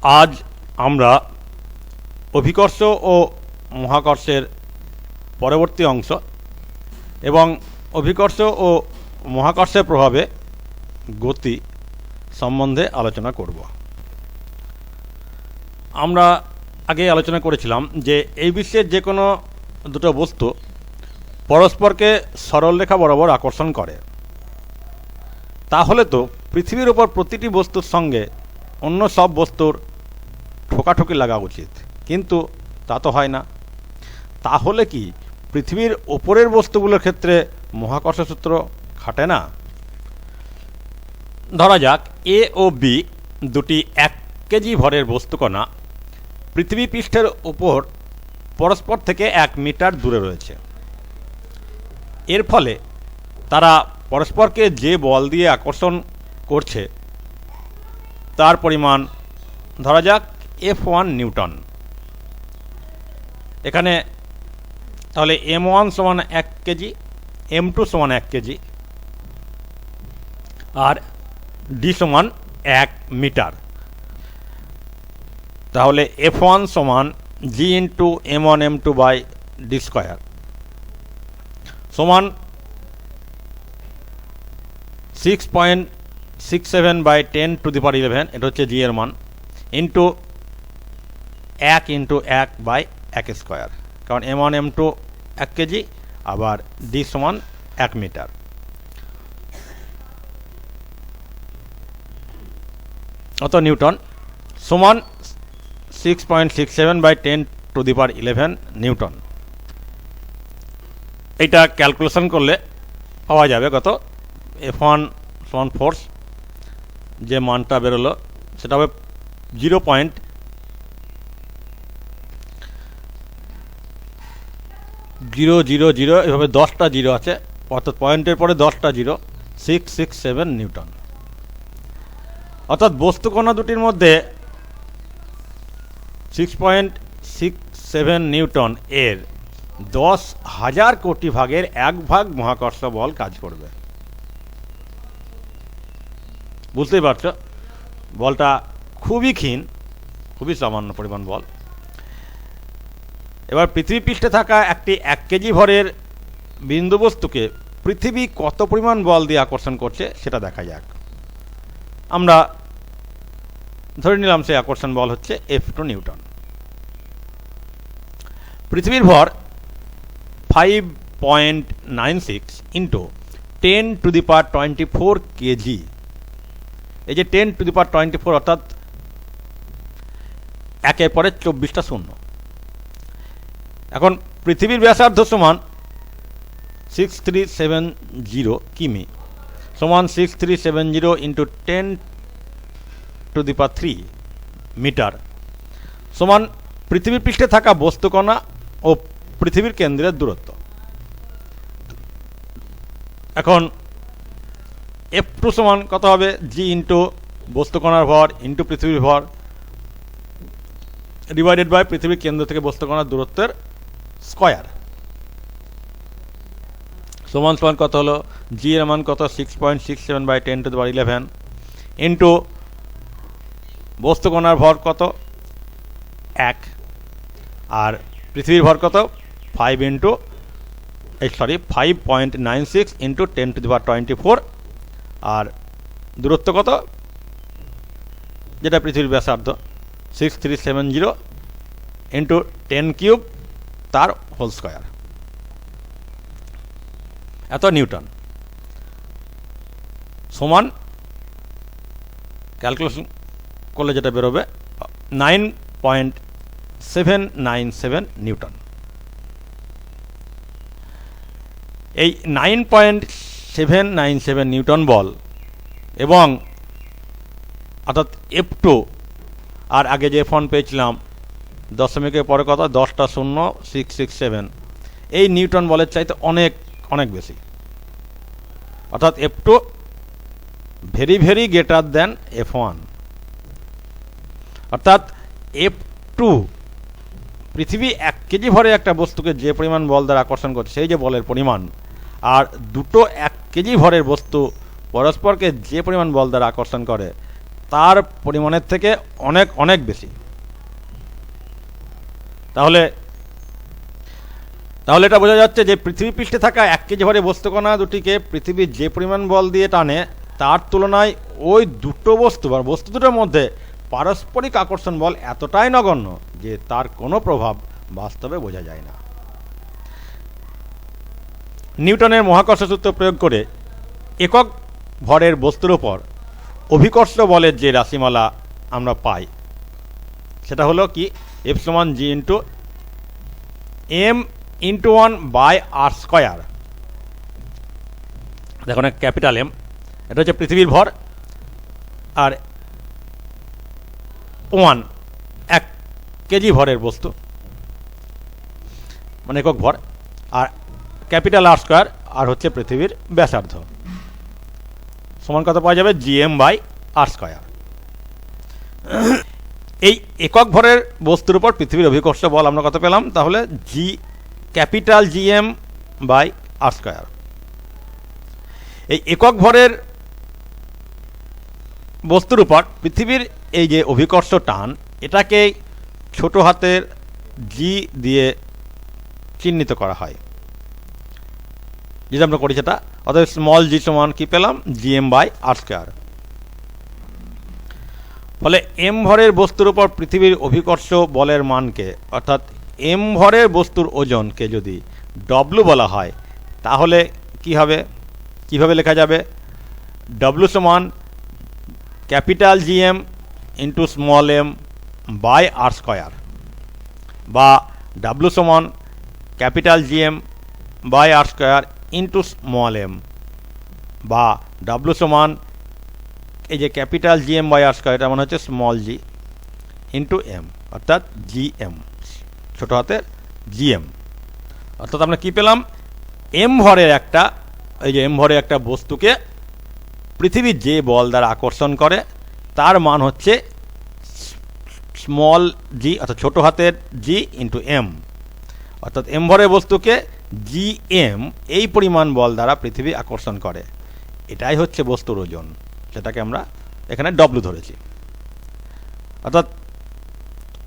আজ আমরা অভিকর্ষ ও মহাকর্ষের পরবর্তী অংশ এবং অভিকর্ষ ও মহাকর্ষের প্রভাবে গতি সম্বন্ধে আলোচনা করব। আমরা আগে আলোচনা করেছিলাম যে এই বিশ্বের যে কোনো দুটো বস্তু পরস্পরকে সরলরেখা বরাবর আকর্ষণ করে, তাহলে তো পৃথিবীর ওপর প্রতিটি বস্তুর সঙ্গে অন্য সব বস্তুর ঠোকাঠুকি লাগা উচিত, কিন্তু তা তো হয় না। তাহলে কি পৃথিবীর ওপরের বস্তুগুলোর ক্ষেত্রে মহাকর্ষ সূত্র খাটে না? ধরা যাক এ ও বি দুটি 1 কেজি ভরের বস্তুকণা পৃথিবী পৃষ্ঠের উপর পরস্পর থেকে 1 মিটার দূরে রয়েছে। এর ফলে তারা পরস্পরকে যে বল দিয়ে আকর্ষণ করছে তার পরিমাণ ধরা যাক F1 নিউটন। এখানে তাহলে M1 সমান 1 কেজি, M2 সমান 1 কেজি আর D সমান 1 মিটার। তাহলে F1 সমান G into M1 M2 by D square সমান 6.67 বাই 10 টু দি পাওয়ার 11, এটা হচ্ছে জি এর মান, ইন্টু 1 বাই 1 স্কোয়ার, কারণ M1 M2 1 কেজি আবার D সমান 1 মিটার। অত নিউটন সমান 6.67 by 10 to the power 11 newton. এটা ক্যালকুলেশন করলে পাওয়া যাবে কত? F1 সমান ফোর্স যে মানটা বেরোলো সেটা হবে 0.000, এভাবে 10টা জিরো আছে, অর্থাৎ পয়েন্টের পরে 10টা জিরো, 667 নিউটন। অর্থাৎ বস্তুকণা দুটির মধ্যে 6.67 নিউটন এর 10,000 কোটি ভাগের 1 ভাগ মহাকর্ষ বল কাজ করবে। বুঝতেই পারছ বলটা খুবই ক্ষীণ, খুবই সামান্য পরিমাণ বল। এবার পৃথিবী পৃষ্ঠে থাকা একটি 1 কেজি ভরের বিন্দু বস্তুকে পৃথিবী কত পরিমাণ বল দিয়ে আকর্ষণ করছে সেটা দেখা যাক। আমরা ধরে নিলাম সেই আকর্ষণ বল হচ্ছে F2 নিউটন। পৃথিবীর ভর 5.96 into 10 to the power 24 KG. এই যে 10 টু দি পাওয়ার 24 অর্থাৎ একের পরে 24টা শূন্য। এখন পৃথিবীর ব্যাসার্ধ সমান 6370 কিমি, সমান 6370 into 10 to the power 3 metre, সমান পৃথিবীর পৃষ্ঠে থাকা বস্তুকণা ও পৃথিবীর কেন্দ্রের দূরত্ব। এখন F2 সমান কত হবে? G ইন্টু বস্তুকণার ভর ইন্টু পৃথিবীর ভর ডিভাইডেড বাই পৃথিবীর কেন্দ্র থেকে বস্তুকণার দূরত্বের স্কয়ার, সমান সমান কত হলো? G এর মান কত? 6.67 by 10 to the power 11 into বস্তুকণার ভর কত? 1, আর পৃথিবীর ভর কত? 5.96 ইন্টু 10 টু দি পাওয়ার 24, আর দূরত্ব কত যেটা পৃথিবীর ব্যাসার্ধ 6370 ইন্টু 10 কিউব তার হোল স্কয়ার, এত নিউটন। সমান ক্যালকুলেশন করলে যেটা বেরোবে 9.797 নিউটন। এই 9.797 নিউটন বল এবং অর্থাৎ F2 আর আগে যে F1 পেয়েছিলাম দশমিকের পরে কত? 10টা শূন্য, 667, এই নিউটন বলের চাইতে অনেক অনেক বেশি। অর্থাৎ F2 very very greater than F1। অর্থাৎ F2 পৃথিবী 1 কেজি ভরে একটা বস্তুকে যে পরিমাণ বল দ্বারা আকর্ষণ করছে সেই যে বলের পরিমাণ, আর দুটো 1 কেজি ভরের বস্তু পরস্পরকে যে পরিমাণ বল দ্বারা আকর্ষণ করে তার পরিমাণের থেকে অনেক অনেক বেশি। তাহলে এটা বোঝা যাচ্ছে যে পৃথিবী পৃষ্ঠে থাকা 1 কেজি ভরের বস্তুকণা দুটিকে পৃথিবীর যে পরিমাণ বল দিয়ে টানে তার তুলনায় ওই দুটো বস্তু বা বস্তু দুটোর মধ্যে পারস্পরিক আকর্ষণ বল এতটাই নগণ্য যে তার কোনো প্রভাব বাস্তবে বোঝা যায় না। নিউটনের মহাকর্ষ সূত্র প্রয়োগ করে একক ভরের বস্তুর উপর অভিকর্ষ বলের যে রাশিমালা আমরা পাই সেটা হলো কি F সমান G into M into 1/r²। দেখুন ক্যাপিটাল M, এটা হচ্ছে পৃথিবীর ভর, আর 1 কেজি ভরের বস্তু মানে একক ভর, আর ক্যাপিটাল R² আর হচ্ছে পৃথিবীর ব্যাসার্ধ, সমান কত পাওয়া যাবে GM/r²। এই একক ভরের বস্তুর উপর পৃথিবীর অভিকর্ষ বল আমরা কত পেলাম, তাহলে ক্যাপিটাল GM/r²। এই একক ভরের বস্তুর উপর পৃথিবীর এই যে অভিকর্ষ টান, এটাকে ছোট হাতের G দিয়ে চিহ্নিত করা হয়, যেটা আমরা করি সেটা। অর্থাৎ স্মল g সমান কি পেলাম, GM/r²। ফলে m ভরের বস্তুর উপর পৃথিবীর অভিকর্ষ বলের মানকে, অর্থাৎ m ভরের বস্তুর ওজনকে যদি W বলা হয়, তাহলে কি হবে, কিভাবে লেখা যাবে, W সমান capital GM into small m/r², বা W সমান capital GM/r² into small m, বা W সমান এই যে ক্যাপিটাল GM/r² এটা মানে হচ্ছে স্মল g ইন্টু m, অর্থাৎ GM, ছোট হাতের GM। অর্থাৎ আমরা কি পেলাম, m ভরের একটা, এই যে m ভরের একটা বস্তুকে পৃথিবীর যে বল দ্বারা আকর্ষণ করে তার মান হচ্ছে স্মল g, অর্থাৎ ছোট হাতের g ইন্টু m। অর্থাৎ m ভরের বস্তুকে GM এই পরিমাণ বল দ্বারা পৃথিবী আকর্ষণ করে, এটাই হচ্ছে বস্তুর ওজন, সেটাকে আমরা এখানে W ধরেছি। অর্থাৎ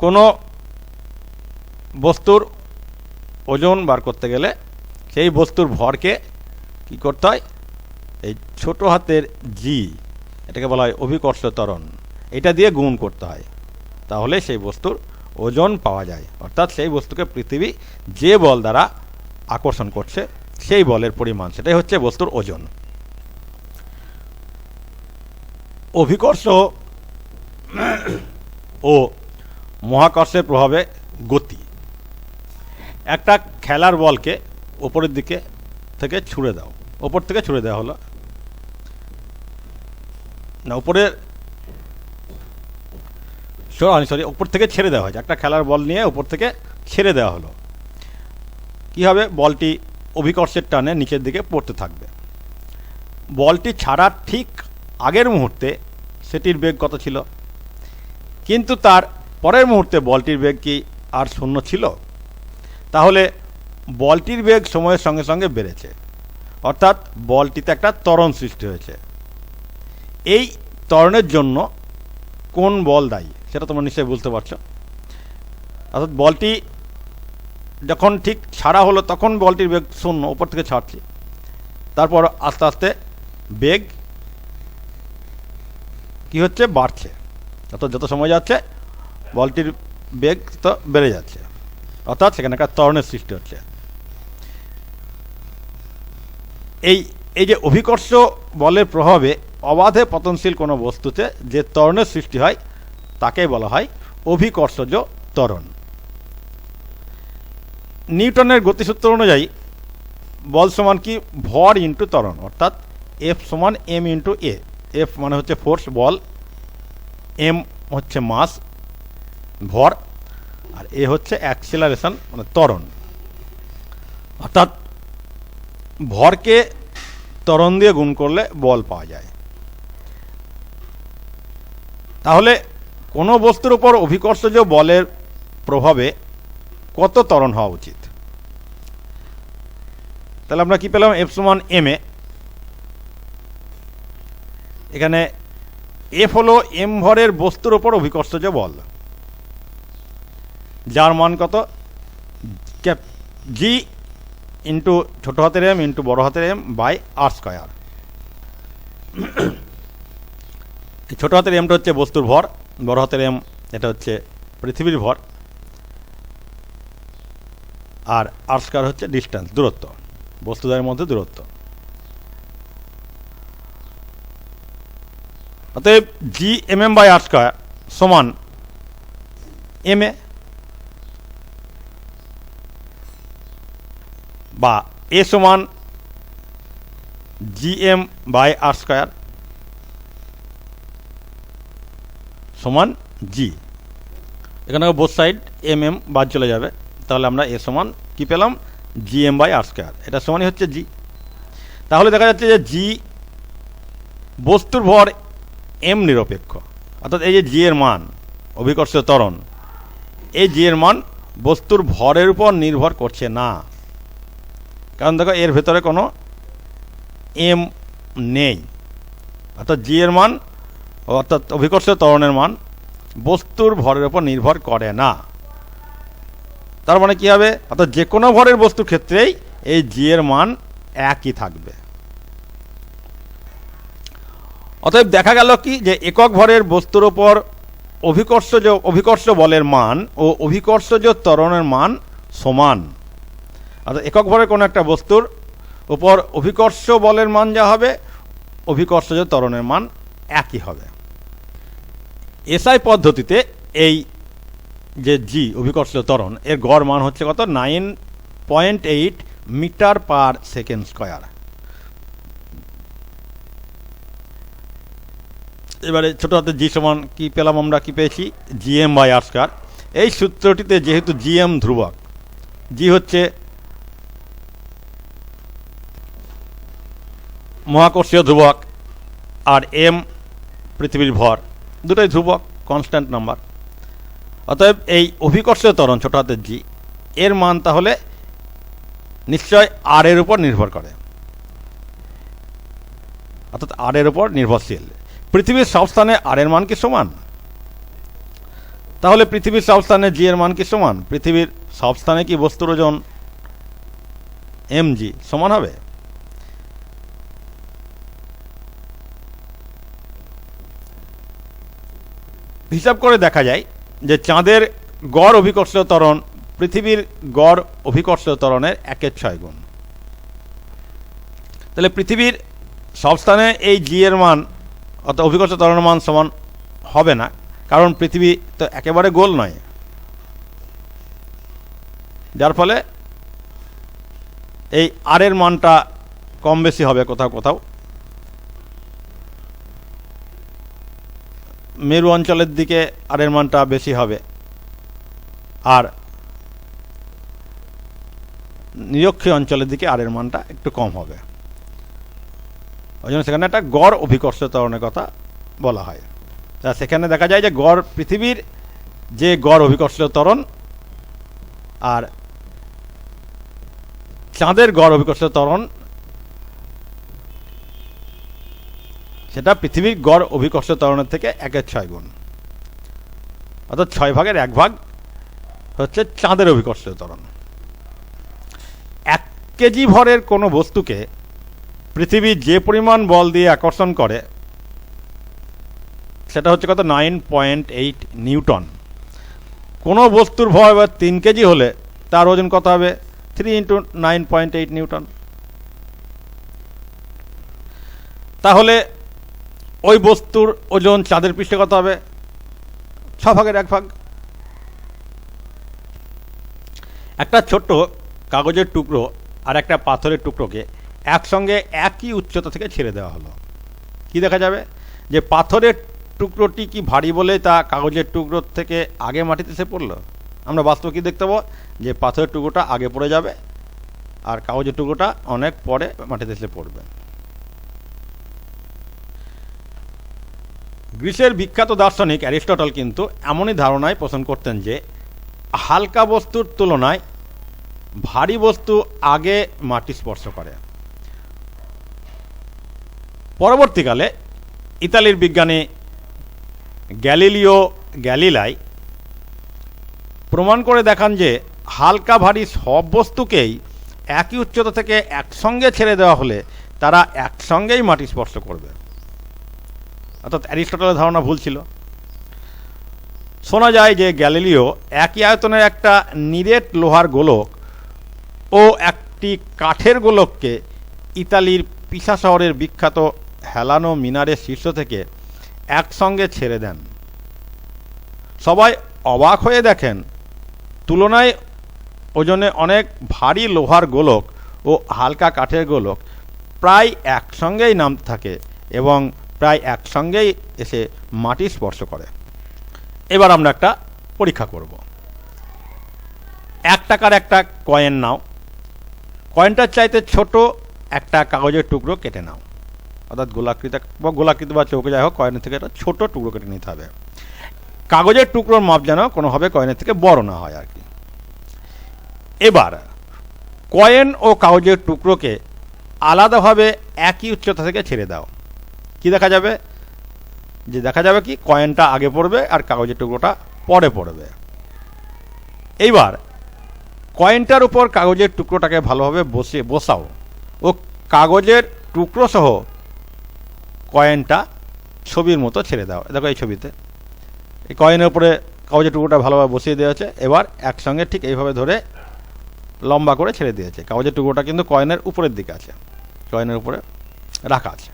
কোনো বস্তুর ওজন বার করতে গেলে সেই বস্তুর ভরকে কি করতে হয়, এই ছোট হাতের G, এটাকে বলা হয় অভিকর্ষ ত্বরণ, এটা দিয়ে গুণ করতে হয়, তাহলে সেই বস্তুর ওজন পাওয়া যায়। অর্থাৎ সেই বস্তুকে পৃথিবী যে বল দ্বারা আকর্ষণ করছে সেই বলের পরিমাণ, সেটাই হচ্ছে বস্তুর ওজন। অভিকর্ষ ও মহাকর্ষের প্রভাবে গতি। একটা খেলার বলকে উপরের দিকে থেকে ছুঁড়ে দাও, ওপর থেকে ছুঁড়ে দেওয়া হলো না, উপরের সরি উপর থেকে ছেড়ে দেওয়া হয়েছে, একটা খেলার বল নিয়ে উপর থেকে ছেড়ে দেওয়া হলো, কি হবে, বলটি অভিকর্ষের টানে নিচের দিকে পড়তে থাকবে। বলটি ছাড়ার ঠিক আগের মুহূর্তে সেটির বেগ কত ছিল, কিন্তু তার পরের মুহূর্তে বলটির বেগ কি আর 0 ছিল? তাহলে বলটির বেগ সময়ের সঙ্গে সঙ্গে বেড়েছে, অর্থাৎ বলটিতে একটা ত্বরণ সৃষ্টি হয়েছে। এই ত্বরণের জন্য কোন বল দায়ী সেটা তোমরা নিশ্চয়ই বুঝতে পারছো। অর্থাৎ বলটি যখন ঠিক ছাড়া হলো তখন বলটির বেগ 0, উপর থেকে ছাড়ছি, তারপর আস্তে আস্তে বেগ কি হচ্ছে, বাড়ছে, অর্থাৎ যত সময় যাচ্ছে বলটির বেগ তো বেড়ে যাচ্ছে, অর্থাৎ সেখানে একটা ত্বরণের সৃষ্টি হচ্ছে। এই যে অভিকর্ষ বলের প্রভাবে অবাধে পতনশীল কোনো বস্তুতে যে ত্বরণের সৃষ্টি হয় তাকে বলা হয় অভিকর্ষজ ত্বরণ। নিউটনের গতিসূত্র অনুযায়ী বল সমান কি, ভর ইন্টু ত্বরণ, অর্থাৎ F সমান m ইন্টু a। F মানে হচ্ছে ফোর্স, বল, m হচ্ছে মাস, ভর, আর a হচ্ছে অ্যাক্সিলারেশন মানে ত্বরণ। অর্থাৎ ভরকে ত্বরণ দিয়ে গুণ করলে বল পাওয়া যায়। তাহলে কোনো বস্তুর উপর অভিকর্ষজ বলের প্রভাবে কত ত্বরণ হওয়া উচিত? তাহলে আমরা কি পেলাম, F সমান m এ, এখানে এফ হলো এম ভরের বস্তুর ওপর অভিকর্ষজ বল, যার মান কত, জি ইন্টু ছোটো হাতের এম ইন্টু বড় হাতের এম বাই আর স্কয়ার। ছোটো হাতের এমটা হচ্ছে বস্তুর ভর, বড় হাতের এম এটা হচ্ছে পৃথিবীর ভর, আর আর স্কয়ার হচ্ছে ডিস্টেন্স, দূরত্ব, বস্তুদ্বয়ের মধ্যে দূরত্ব। অতএব G M M by R square সমান এম এ, বা এ সমান G M by R square সমান জি। এখানে বোথ সাইড এম এম বাদ চলে যাবে, তাহলে আমরা এ সমান কি পেলাম, G M by R square, এটা সমানই হচ্ছে জি। তাহলে দেখা যাচ্ছে যে জি বস্তুর ভর এম নিরপেক্ষ, অর্থাৎ এই যে জি এর মান অভিকর্ষ ত্বরণ, এই জি এর মান বস্তুর ভরের উপর নির্ভর করছে না, কারণ দেখো এর ভেতরে কোনো এম নেই, অর্থাৎ জি এর মান অর্থাৎ অভিকর্ষ ত্বরণের মান বস্তুর ভরের উপর নির্ভর করে না। তার মানে কী হবে, অর্থাৎ যে কোনো ভরের বস্তুর ক্ষেত্রেই এই জি এর মান একই থাকবে। অতএব দেখা গেল কি যে একক ভরের বস্তুর ওপর অভিকর্ষ বলের মান ও অভিকর্ষজ ত্বরণের মান সমান, অর্থাৎ একক ভরের কোনো একটা বস্তুর উপর অভিকর্ষ বলের মান যা হবে, অভিকর্ষজ ত্বরণের মান একই হবে। এসআই পদ্ধতিতে এই যে জি অভিকর্ষ ত্বরণ এর গড় মান হচ্ছে কত, 9.8 মিটার পার সেকেন্ড স্কয়ার। এবারে ছোটো হাতে জি সমান কী পেলাম, আমরা কি পেয়েছি, G M by R square. এই সূত্রটিতে যেহেতু জি এম ধ্রুবক, জি হচ্ছে মহাকর্ষীয় ধ্রুবক আর এম পৃথিবীর ভর, দুটোই ধ্রুবক, কনস্ট্যান্ট নাম্বার। অতএব এই অভিকর্ষীয় ত্বরণ ছোটো হাতের জি এর মান তাহলে নিশ্চয় আর এর উপর নির্ভর করে, অর্থাৎ আর এর উপর নির্ভরশীল। পৃথিবীর সব স্থানে আর এর মান কি সমান, তাহলে পৃথিবীর সব স্থানে জি এর মান কি সমান, পৃথিবীর সব স্থানে কি বস্তুর ওজন এম জি সমান হবে? হিসাব করে দেখা যায় যে চাঁদের গড় অভিকর্ষ ত্বরণ পৃথিবীর গড় অভিকর্ষ ত্বরণের 1/6 গুণ। তাহলে পৃথিবীর সব স্থানে এই জি এর মান অর্থাৎ অভিকর্ষ ত্বরণের মান সমান হবে না, কারণ পৃথিবী তো একেবারে গোল নয়, যার ফলে এই আর এর মানটা কম বেশি হবে কোথাও কোথাও। মেরু অঞ্চলের দিকে আর এর মানটা বেশি হবে, আর নিরক্ষীয় অঞ্চলের দিকে আর এর মানটা একটু কম হবে। ওই জন্য সেখানে একটা গড় অভিকর্ষ ত্বরণের কথা বলা হয়। তা সেখানে দেখা যায় যে গড় পৃথিবীর যে গড় অভিকর্ষ ত্বরণ আর চাঁদের গড় অভিকর্ষ ত্বরণ, সেটা পৃথিবীর গড় অভিকর্ষ ত্বরণের থেকে 1/6 গুণ, অর্থাৎ 6 ভাগের 1 ভাগ হচ্ছে চাঁদের অভিকর্ষ ত্বরণ। 1 কেজি ভরের কোনো বস্তুকে পৃথিবী যে পরিমাণ বল দিয়ে আকর্ষণ করে সেটা হচ্ছে কত, 9.8 নিউটন। কোনো বস্তুর ভর এবার 3 কেজি হলে তার ওজন কত হবে, 3 × 9.8 নিউটন। তাহলে ওই বস্তুর ওজন চাঁদের পৃষ্ঠে কত হবে, 6 ভাগের 1 ভাগ। একটা ছোট্ট কাগজের টুকরো আর একটা পাথরের টুকরোকে একসঙ্গে একই উচ্চতা থেকে ছেড়ে দেওয়া হলো, কি দেখা যাবে যে পাথরের টুকরোটি কি ভারী বলে তা কাগজের টুকরোর থেকে আগে মাটিতে এসে পড়লো? আমরা বাস্তবে কি দেখতে পাবো যে পাথরের টুকরোটা আগে পড়ে যাবে আর কাগজের টুকরোটা অনেক পরে মাটিতে এসে পড়বে। গ্রিসের বিখ্যাত দার্শনিক অ্যারিস্টটল কিন্তু এমনই ধারণায় পোষণ করতেন যে হালকা বস্তুর তুলনায় ভারী বস্তু আগে মাটি স্পর্শ করে। পরবর্তীকালে ইতালির বিজ্ঞানী গ্যালিলিও গ্যালিলাই প্রমাণ করে দেখান যে হালকা ভারী সব বস্তুকেই একই উচ্চতা থেকে একসঙ্গে ছেড়ে দেওয়া হলে তারা একসঙ্গেই মাটি স্পর্শ করবে। অর্থাৎ অ্যারিস্টটলের ধারণা ভুল ছিল। শোনা যায় যে গ্যালিলিও একই আয়তনের একটা নিরেট লোহার গোলক ও একটি কাঠের গোলককে ইতালির পিসা শহরের বিখ্যাত হেলানো মিনারের শীর্ষ থেকে একসঙ্গে ছেড়ে দেন। সবাই অবাক হয়ে দেখেন তুলনায় ওজনে অনেক ভারী লোহার গোলক ও হালকা কাঠের গোলক প্রায় একসঙ্গেই নামতে থাকে এবং প্রায় একসঙ্গেই এসে মাটি স্পর্শ করে। এবার আমরা একটা পরীক্ষা করব। 1 টাকার একটা কয়েন নাও, কয়েনটার চাইতে ছোট একটা কাগজের টুকরো কেটে নাও, অর্থাৎ গোলাকৃতি বা চৌকে যাই হোক, কয়েনের থেকে একটা ছোট টুকরো কেটে নিতে হবে। কাগজের টুকরোর মাপ যেন কোনোভাবে কয়েনের থেকে বড় না হয় আর কি। এবার কয়েন ও কাগজের টুকরোকে আলাদাভাবে একই উচ্চতা থেকে ছেড়ে দাও। কি দেখা যাবে? যে দেখা যাবে কি কয়েনটা আগে পড়বে আর কাগজের টুকরোটা পরে পড়বে। এইবার কয়েনটার উপর কাগজের টুকরোটাকে ভালোভাবে বসাও ও কাগজের টুকরো সহ কয়েনটা ছবির মতো ছেড়ে দাও। দেখো এই ছবিতে এই কয়েনের উপরে কাগজের টুকরোটা ভালোভাবে বসিয়ে দেওয়া আছে। এবার একসঙ্গে ঠিক এইভাবে ধরে লম্বা করে ছেড়ে দিয়েছে। কাগজের টুকরোটা কিন্তু কয়েনের উপরের দিকে আছে, কয়েনের উপরে রাখা আছে।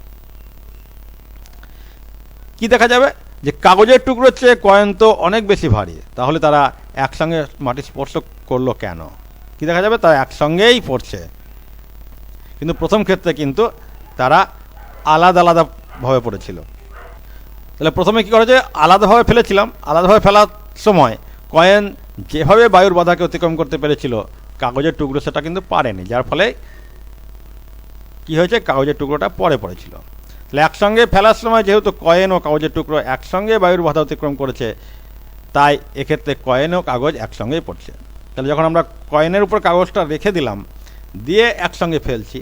কি দেখা যাবে? যে কাগজের টুকরোর চেয়ে কয়েন তো অনেক বেশি ভারী, তাহলে তারা একসঙ্গে মাটি স্পর্শ করলো কেন? কি দেখা যাবে? তারা একসঙ্গেই পড়ছে, কিন্তু প্রথম ক্ষেত্রে কিন্তু তারা আলাদা আলাদাভাবে পড়েছিল। তাহলে প্রথমে কী করেছে? আলাদাভাবে ফেলেছিলাম, আলাদাভাবে ফেলার সময় কয়েন যেভাবে বায়ুর বাধাকে অতিক্রম করতে পেরেছিল কাগজের টুকরো সেটা কিন্তু পারেনি, যার ফলে কি হয়েছে? কাগজের টুকরোটা পরে পড়েছিল। তাহলে একসঙ্গে ফেলার সময় যেহেতু কয়েন ও কাগজের টুকরো একসঙ্গে বায়ুর বাধা অতিক্রম করেছে, তাই এক্ষেত্রে কয়েন ও কাগজ একসঙ্গেই পড়ছে। তাহলে যখন আমরা কয়েনের উপর কাগজটা রেখে দিলাম, দিয়ে একসঙ্গে ফেলছি,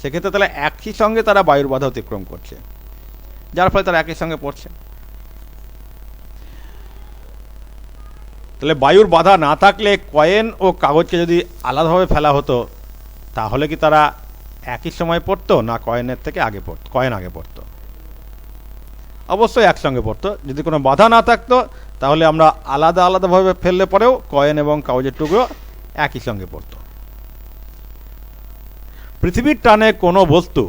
সেক্ষেত্রে তাহলে একই সঙ্গে তারা বায়ুর বাধা অতিক্রম করছে, যার ফলে তারা একই সঙ্গে পড়ছে। তাহলে বায়ুর বাধা না থাকলে কয়েন ও কাগজকে যদি আলাদাভাবে ফেলা হতো, তাহলে কি তারা একই সময় পড়তো না কয়েনের থেকে আগে পড়তো? কয়েন আগে পড়তো? অবশ্যই একসঙ্গে পড়তো। যদি কোনো বাধা না থাকতো তাহলে আমরা আলাদা আলাদাভাবে ফেললে পরেও কয়েন এবং কাগজের টুকরো একই সঙ্গে পড়তো। পৃথিবীর টানে কোনো বস্তু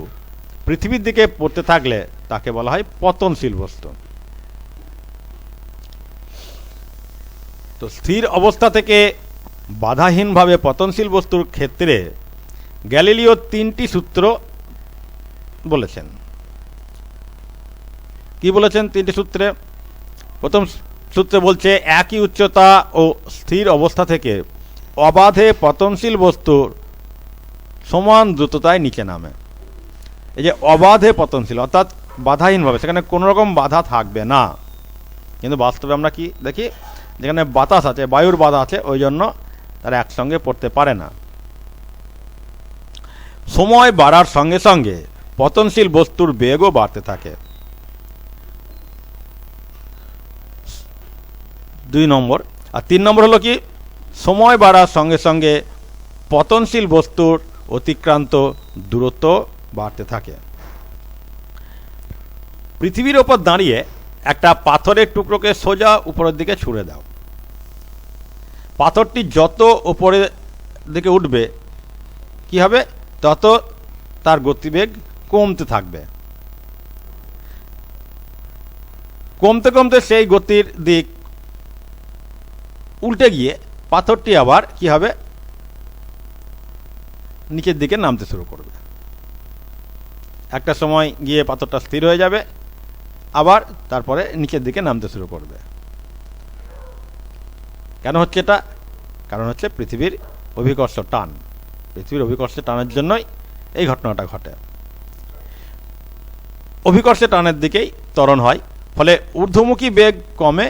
পৃথিবীর দিকে পড়তে থাকলে তাকে বলা হয় পতনশীল বস্তু। তো স্থির অবস্থা থেকে বাধাহীনভাবে পতনশীল বস্তুর ক্ষেত্রে গ্যালিলিও 3টি সূত্র বলেছেন। কি বলেছেন 3টি সূত্রে? প্রথম সূত্রে বলছে একই উচ্চতা ও স্থির অবস্থা থেকে অবাধে পতনশীল বস্তুর সমান দ্রুততায় নিচে নামে। এই যে অবাধে পতনশীল অর্থাৎ বাধাহীনভাবে, সেখানে কোনো রকম বাধা থাকবে না। কিন্তু বাস্তবে আমরা কি দেখি? যেখানে বাতাস আছে, বায়ুর বাধা আছে, ওই জন্য তারা একসঙ্গে পড়তে পারে না। সময় বাড়ার সঙ্গে সঙ্গে পতনশীল বস্তুর বেগও বাড়তে থাকে। 2 নম্বর। আর 3 নম্বর হলো কি? সময় বাড়ার সঙ্গে সঙ্গে পতনশীল বস্তুর অতিক্রান্ত দূরত্ব বাড়তে থাকে। পৃথিবীর ওপর দাঁড়িয়ে একটা পাথরের টুকরোকে সোজা উপরের দিকে ছুঁড়ে দাও। পাথরটি যত উপরের দিকে উঠবে কি হবে? তত তার গতিবেগ কমতে থাকবে। কমতে কমতে সেই গতির দিক উল্টে গিয়ে পাথরটি আবার কি হবে? নিচের দিকে নামতে শুরু করবে। একটা সময় গিয়ে পাথরটা স্থির হয়ে যাবে, আবার তারপরে নিচের দিকে নামতে শুরু করবে। কেন হচ্ছে এটা? কারণ হচ্ছে পৃথিবীর অভিকর্ষ টান। পৃথিবীর অভিকর্ষে টানের জন্যই এই ঘটনাটা ঘটে। অভিকর্ষে টানের দিকেই ত্বরণ হয়, ফলে ঊর্ধ্বমুখী বেগ কমে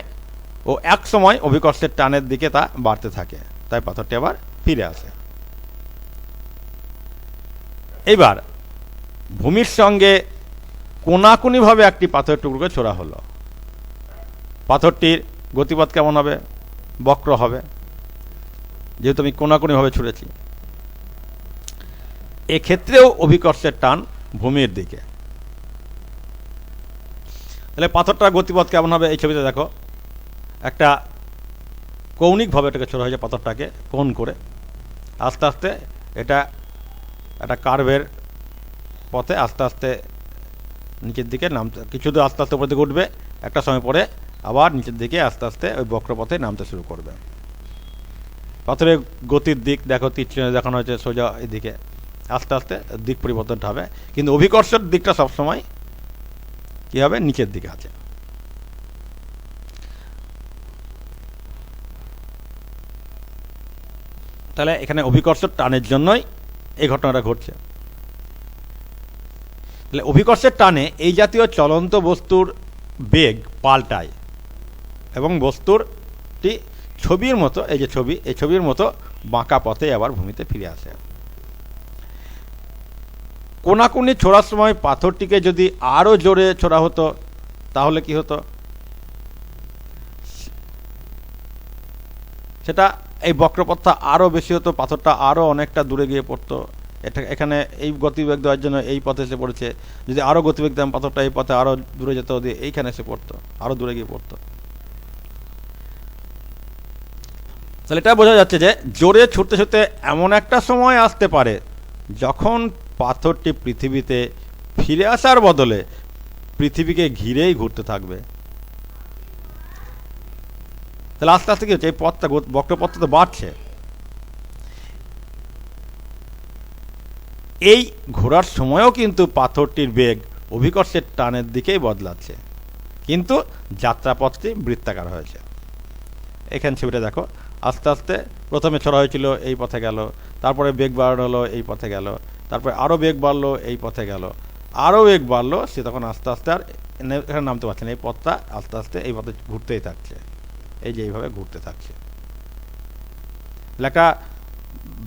ও এক সময় অভিকর্ষের টানের দিকে তা বাড়তে থাকে, তাই পাথরটি আবার ফিরে আসে। এইবার ভূমির সঙ্গে কোনাকুনিভাবে একটি পাথরের টুকরোকে ছোড়া হলো। পাথরটির গতিপথ কেমন হবে? বক্র হবে, যেহেতু আমি কোণাকুণিভাবে ছুঁড়েছি। এক্ষেত্রেও অভিকর্ষের টান ভূমির দিকে। তাহলে পাথরটার গতিপথ কেমন হবে? এই ছবিতে দেখো, একটা কৌণিকভাবে এটাকে ছোড়া হয়েছে, পাথরটাকে কোণ করে আস্তে আস্তে এটা একটা কার্ভের পথে আস্তে আস্তে নিচের দিকে নামতে, কিছু দূর আস্তে আস্তে উপর দিকে উঠবে, একটা সময় পরে আবার নিচের দিকে আস্তে আস্তে ওই বক্রপথে নামতে শুরু করবে। পাথরের গতির দিক দেখো, তীর চিহ্নে দেখানো হয়েছে সোজা এদিকে, আস্তে আস্তে দিক পরিবর্তনটা হবে, কিন্তু অভিকর্ষের দিকটা সবসময় কী হবে? নিচের দিকে আছে। তাহলে এখানে অভিকর্ষের টানের জন্যই এই ঘটনাটা ঘটছে। তাহলে অভিকর্ষের টানে এই জাতীয় চলন্ত বস্তুর বেগ পাল্টায় এবং বস্তুরটি ছবির মতো, এই যে ছবি, এই ছবির মতো বাঁকা পথে আবার ভূমিতে ফিরে আসে। কোণাকুণি ছোড়ার সময় পাথরটিকে যদি আরও জোরে ছোড়া হতো তাহলে কি হতো? সেটা এই বক্রপথটা আরও বেশি হতো, পাথরটা আরও অনেকটা দূরে গিয়ে পড়তো। এখানে এই গতিবেগ দেওয়ার জন্য এই পথে এসে পড়েছে, যদি আরও গতিবেগ দিতাম পাথরটা এই পথে আরও দূরে যেত, দিয়ে এইখানে এসে পড়তো, আরও দূরে গিয়ে পড়তো। তাহলে এটা বোঝা যাচ্ছে যে জোরে ছুটতে ছুটতে এমন একটা সময় আসতে পারে যখন পাথরটি পৃথিবীতে ফিরে আসার বদলে পৃথিবীকে ঘিরেই ঘুরতে থাকবে। তাহলে আস্তে আস্তে কি হচ্ছে? এই পথটা, বক্রপথটা তো বাড়ছে। এই ঘোরার সময়ও কিন্তু পাথরটির বেগ অভিকর্ষের টানের দিকেই বদলাচ্ছে, কিন্তু যাত্রাপথটি বৃত্তাকার হয়েছে। এখানে ছবিটা দেখো, আস্তে আস্তে প্রথমে ছড়া হয়েছিল এই পথে গেল, তারপরে বেগ বাড়ানো হলো এই পথে গেল, তারপরে আরও বেগ বাড়লো এই পথে গেল, আরও বেগ বাড়লো, সে তখন আস্তে আস্তে আর এখানে নামতে পারছে না, এই পথটা আস্তে আস্তে এই পথে ঘুরতেই থাকছে, এই যে এইভাবে ঘুরতে থাকছে। লেখা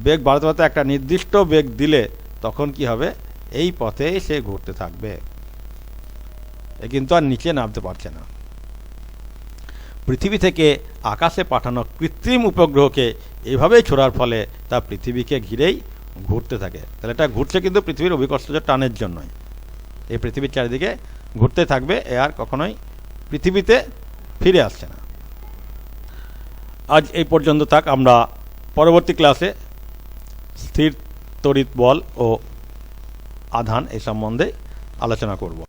বেগ বাড়াতে বাড়াতে একটা নির্দিষ্ট বেগ দিলে তখন কি হবে? এই পথেই সে ঘুরতে থাকবে, এ কিন্তু আর নিচে নামতে পারছে না। পৃথিবী থেকে আকাশে পাঠানো কৃত্রিম উপগ্রহকে এভাবেই ছোড়ার ফলে তা পৃথিবীকে ঘিরেই ঘুরতে থাকে। তাহলে এটা ঘুরছে কিন্তু পৃথিবীর অভিকর্ষজ টানের জন্যই, এই পৃথিবীর চারিদিকে ঘুরতে থাকবে, এ আর কখনোই পৃথিবীতে ফিরে আসছে না। আজ এই পর্যন্ত থাক, আমরা পরবর্তী ক্লাসে স্থির তড়িৎ বল ও আধান এই সম্বন্ধে আলোচনা করব।